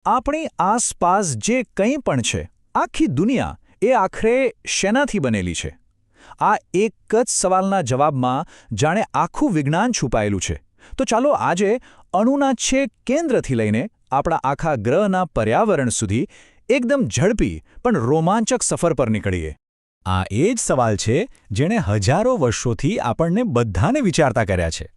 આપણી આસપાસ જે કંઈ પણ છે, આખી દુનિયા એ આખરે શેનાથી બનેલી છે? આ એક જ સવાલના જવાબમાં જાણે આખું વિજ્ઞાન છુપાયેલું છે. તો ચાલો આજે અણુના છેક કેન્દ્રથી લઈને આપણા આખા ગ્રહના પર્યાવરણ સુધી એકદમ ઝડપી પણ રોમાંચક સફર પર નીકળીએ. આ એ જ સવાલ છે જેણે હજારો વર્ષોથી આપણને બધાને વિચારતા કર્યા છે.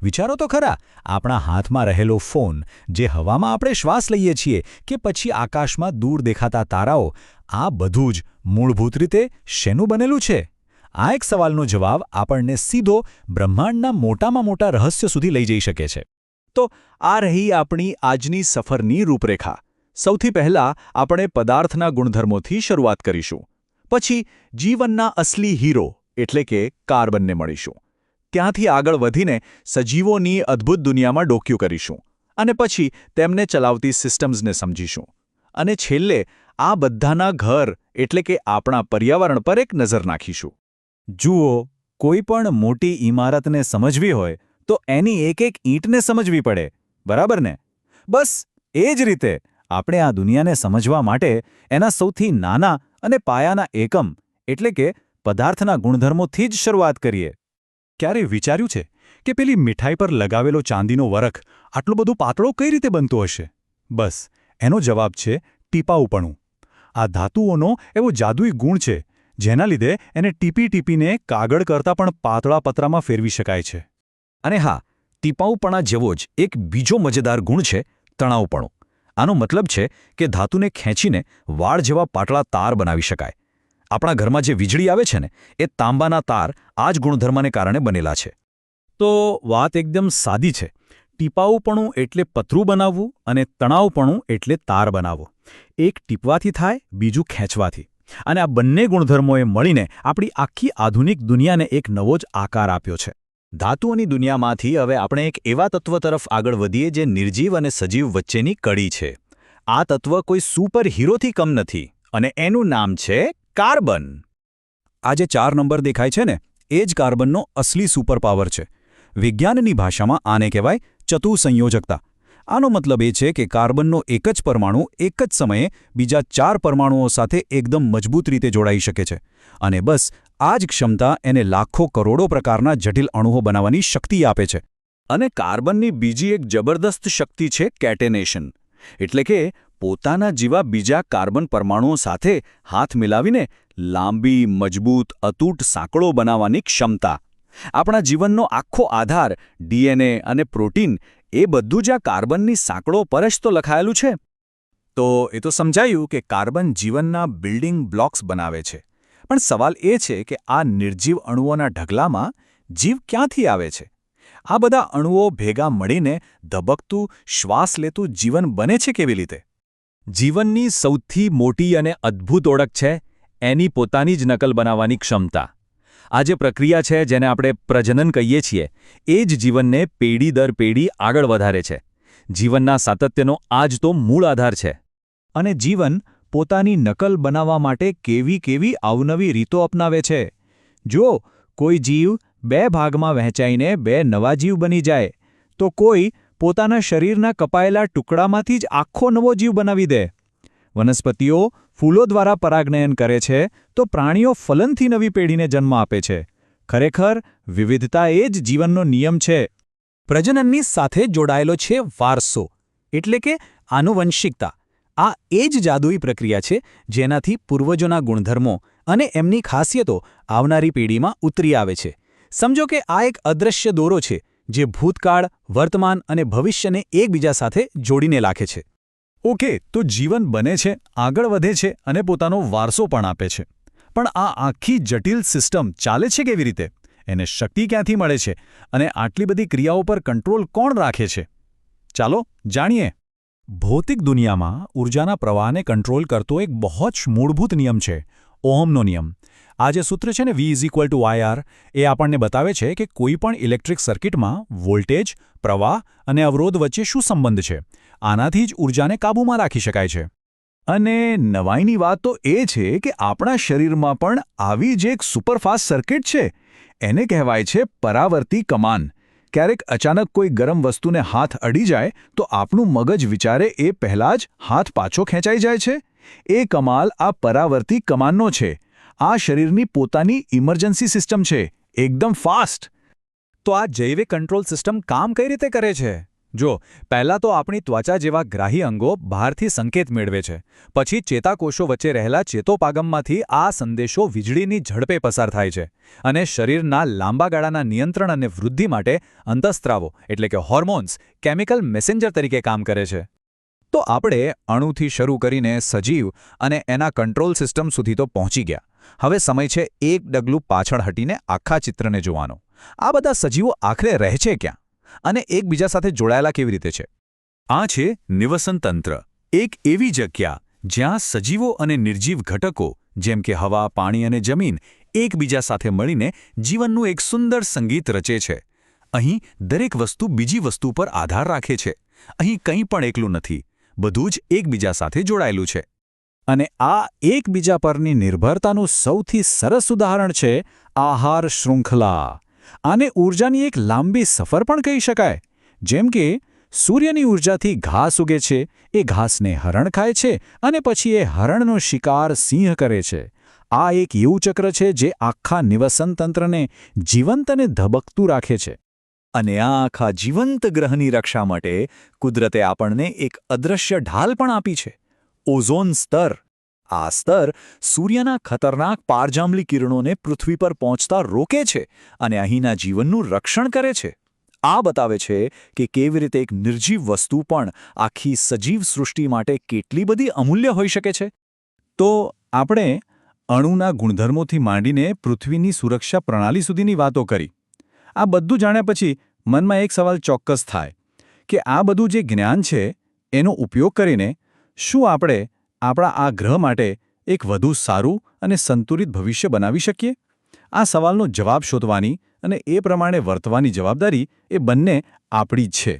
વિચારો તો ખરા, આપણા હાથમાં રહેલો ફોન, જે હવામાં આપણે શ્વાસ લઈએ છીએ, કે પછી આકાશમાં દૂર દેખાતા તારાઓ, આ બધું જ મૂળભૂત રીતે શેનું બનેલું છે? આ એક સવાલનો જવાબ આપણને સીધો બ્રહ્માંડના મોટામાં મોટા રહસ્ય સુધી લઈ જઈ શકે છે. તો આ રહી આપણી આજની સફરની રૂપરેખા. સૌથી પહેલાં આપણે પદાર્થના ગુણધર્મોથી શરૂઆત કરીશું. પછી જીવનના અસલી હીરો એટલે કે કાર્બનને મળીશું. ત્યાંથી આગળ વધીને સજીવોની અદ્ભુત દુનિયામાં ડોક્યું કરીશું. અને પછી તેમને ચલાવતી સિસ્ટમ્સને સમજીશું. અને છેલ્લે આ બધાના ઘર એટલે કે આપણા પર્યાવરણ પર એક નજર નાખીશું. જુઓ, કોઈ પણ મોટી ઇમારતને સમજવી હોય તો એની એક એક ઈંટને સમજવી પડે, બરાબર ને? બસ એ જ રીતે આપણે આ દુનિયાને સમજવા માટે એના સૌથી નાના અને પાયાના એકમ એટલે કે પદાર્થના ગુણધર્મોથી જ શરૂઆત કરીએ. ક્યારે વિચાર્યું છે કે પેલી મીઠાઈ પર લગાવેલો ચાંદીનો વરખ આટલો બધો પાતળો કઈ રીતે બનતો હશે? બસ એનો જવાબ છે ટીપાઉપણું. આ ધાતુઓનો એવો જાદુઈ ગુણ છે જેના લીધે એને ટીપી ટીપીને કાગળ કરતાં પણ પાતળા પતરામાં ફેરવી શકાય છે. અને હા, ટીપાઉપણા જેવો જ એક બીજો મજેદાર ગુણ છે તણાવપણું. આનો મતલબ છે કે ધાતુને ખેંચીને વાળ જેવા પાતળા તાર બનાવી શકાય. આપણા ઘરમાં જે વીજળી આવે છે ને, એ તાંબાના તાર આ જ ગુણધર્મને કારણે બનેલા છે. તો વાત એકદમ સાદી છે. ટીપાઉપણું એટલે પતરું બનાવવું અને તણાવપણું એટલે તાર બનાવવું. એક ટીપવાથી થાય, બીજું ખેંચવાથી. અને આ બંને ગુણધર્મોએ મળીને આપણી આખી આધુનિક દુનિયાને એક નવો જ આકાર આપ્યો છે. ધાતુઓની દુનિયામાંથી હવે આપણે એક એવા તત્વ તરફ આગળ વધીએ જે નિર્જીવ અને સજીવ વચ્ચેની કડી છે. આ તત્વ કોઈ સુપર હીરોથી કમ નથી અને એનું નામ છે કાર્બન. આ જે 4 નંબર દેખાય છે ને, એ જ કાર્બનનો અસલી સુપરપાવર છે. વિજ્ઞાનની ભાષામાં આને કહેવાય ચતુસંયોજકતા. આનો મતલબ એ છે કે કાર્બનનો એક જ પરમાણુ એક જ સમયે બીજા 4 પરમાણુઓ સાથે એકદમ મજબૂત રીતે જોડાઈ શકે છે. અને બસ આ જ ક્ષમતા એને લાખો કરોડો પ્રકારના જટિલ અણુઓ બનાવવાની શક્તિ આપે છે. અને કાર્બનની બીજી એક જબરદસ્ત શક્તિ છે કેટેનેશન. એટલે કે પોતાના જેવા બીજા કાર્બન પરમાણુઓ સાથે હાથ મિલાવીને લાંબી, મજબૂત, અતૂટ સાંકળો બનાવવાની ક્ષમતા. આપણા જીવનનો આખો આધાર, ડીએનએ અને પ્રોટીન, એ બધું જ આ કાર્બનની સાંકળો પર જ તો લખાયેલું છે. તો એ તો સમજાયું કે કાર્બન જીવનના બિલ્ડિંગ બ્લોક્સ બનાવે છે. પણ સવાલ એ છે કે આ નિર્જીવ અણુઓના ઢગલામાં જીવ ક્યાંથી આવે છે? આ બધા અણુઓ ભેગા મળીને ધબકતું, શ્વાસ લેતું જીવન બને છે કેવી રીતે? જીવનની સૌથી મોટી અને અદ્ભુત ઓળખ છે એની પોતાની જ નકલ બનાવવાની ક્ષમતા. આ જે પ્રક્રિયા છે જેને આપણે પ્રજનન કહીએ છીએ, એ જ જીવનને પેઢી દર પેઢી આગળ વધારે છે. જીવનના સાતત્યનો આ જ તો મૂળ આધાર છે. અને જીવન પોતાની નકલ બનાવવા માટે કેવી કેવી અવનવી રીતો અપનાવે છે. જો કોઈ જીવ 2 ભાગમાં વહેંચાઈને 2 નવા જીવ બની જાય, તો કોઈ પોતાના શરીરના કપાયેલા ટુકડામાંથી જ આખો નવો જીવ બનાવી દે. વનસ્પતિઓ ફૂલો દ્વારા પરાગનયન કરે છે, તો પ્રાણીઓ ફલનથી નવી પેઢીને જન્મ આપે છે. ખરેખર વિવિધતા એ જ જીવનનો નિયમ છે. પ્રજનનની સાથે જોડાયેલો છે વારસો, એટલે કે આનુવંશિકતા. આ એ જ જાદુઈ પ્રક્રિયા છે જેનાથી પૂર્વજોના ગુણધર્મો અને એમની ખાસિયતો આવનારી પેઢીમાં ઉતરી આવે છે. સમજો કે આ એક અદૃશ્ય દોરો છે જે ભૂતકાળ, વર્તમાન અને ભવિષ્યને એકબીજા સાથે જોડીને રાખે છે. ઓકે, તો જીવન બને છે, આગળ વધે છે અને પોતાનો વારસો પણ આપે છે. પણ આ આખી જટિલ સિસ્ટમ ચાલે છે કેવી રીતે? એને શક્તિ ક્યાંથી મળે છે? અને આટલી બધી ક્રિયાઓ પર કંટ્રોલ કોણ રાખે છે? ચાલો જાણીએ. ભૌતિક દુનિયામાં ઊર્જાના પ્રવાહને કંટ્રોલ કરતો એક બહુ જ મૂળભૂત નિયમ છે, ઓહમનો નિયમ. આ જે સૂત્ર છે ને, V=IR, એ આપણને બતાવે છે કે કોઈ પણ ઇલેક્ટ્રિક સર્કિટમાં વોલ્ટેજ, પ્રવાહ અને અવરોધ વચ્ચે શું સંબંધ છે. આનાથી જ ઊર્જાને કાબૂમાં રાખી શકાય છે. અને નવાઈની વાત તો એ છે કે આપણા શરીરમાં પણ આવી જ એક સુપરફાસ્ટ સર્કિટ છે. એને કહેવાય છે પરાવર્તી કમાન, ક્યારેક અચાનક કોઈ ગરમ વસ્તુને હાથ અડી જાય તો આપણું મગજ વિચારે એ પહેલાં જ હાથ પાછો ખેંચાઈ જાય છે. એ કમાલ આ પરાવર્તી કમાનનો છે. આ શરીરની પોતાની ઇમરજન્સી સિસ્ટમ છે, એકદમ ફાસ્ટ. તો આ જૈવિક કંટ્રોલ સિસ્ટમ કામ કઈ રીતે કરે છે? જો, પહેલાં તો આપણી ત્વચા જેવા ગ્રાહી અંગો બહારથી સંકેત મેળવે છે. પછી ચેતાકોષો વચ્ચે રહેલા ચેતોપાગમમાંથી આ સંદેશો વીજળીની ઝડપે પસાર થાય છે અને શરીરના લાંબા ગાળાના નિયંત્રણ અને વૃદ્ધિ માટે અંતઃસ્ત્રાવો એટલે કે હોર્મોન્સ કેમિકલ મેસેન્જર તરીકે કામ કરે છે. તો આપણે અણુથી શરૂ કરીને સજીવ અને એના કંટ્રોલ સિસ્ટમ સુધી તો પહોંચી ગયા. હવે સમય છે એક ડગલું પાછળ હટીને આખા ચિત્રને જોવાનો. આ બધા સજીવો આખરે રહે છે ક્યાં? અને એકબીજા સાથે જોડાયેલા કેવી રીતે છે? આ છે નિવસન તંત્ર, એક એવી જગ્યા જ્યાં સજીવો અને નિર્જીવ ઘટકો જેમ કે હવા, પાણી અને જમીન એકબીજા સાથે મળીને જીવનનું એક સુંદર સંગીત રચે છે. અહીં દરેક વસ્તુ બીજી વસ્તુ પર આધાર રાખે છે. અહીં કંઈ પણ એકલું નથી, બધું જ એકબીજા સાથે જોડાયેલું છે. અને આ એકબીજા પરની નિર્ભરતાનું સૌથી સરસ ઉદાહરણ છે આહાર શૃંખલા. આને ઊર્જાની એક લાંબી સફર પણ કહી શકાય. જેમ કે સૂર્યની ઊર્જાથી ઘાસ ઉગે છે, એ ઘાસને હરણ ખાય છે અને પછી એ હરણનો શિકાર સિંહ કરે છે. આ એક એવું ચક્ર છે જે આખા નિવસન તંત્રને જીવંત અને ધબકતું રાખે છે. અને આ આખા જીવંત ગ્રહની રક્ષા માટે કુદરતે આપણને એક અદૃશ્ય ઢાલ પણ આપી છે, ઓઝોન સ્તર. આ સ્તર સૂર્યના ખતરનાક પારજાંબલી કિરણોને પૃથ્વી પર પહોંચતા રોકે છે અને અહીંના જીવનનું રક્ષણ કરે છે. આ બતાવે છે કે કેવી રીતે એક નિર્જીવ વસ્તુ પણ આખી સજીવ સૃષ્ટિ માટે કેટલી બધી અમૂલ્ય હોઈ શકે છે. તો આપણે અણુના ગુણધર્મોથી માંડીને પૃથ્વીની સુરક્ષા પ્રણાલી સુધીની વાતો કરી. આ બધું જાણ્યા પછી મનમાં એક સવાલ ચોક્કસ થાય કે આ બધું જે જ્ઞાન છે એનો ઉપયોગ કરીને શું આપણે આપણા આ ગ્રહ માટે એક વધુ સારું અને સંતુલિત ભવિષ્ય બનાવી શકીએ? આ સવાલનો જવાબ શોધવાની અને એ પ્રમાણે વર્તવાની જવાબદારી એ બંને આપણી જ છે.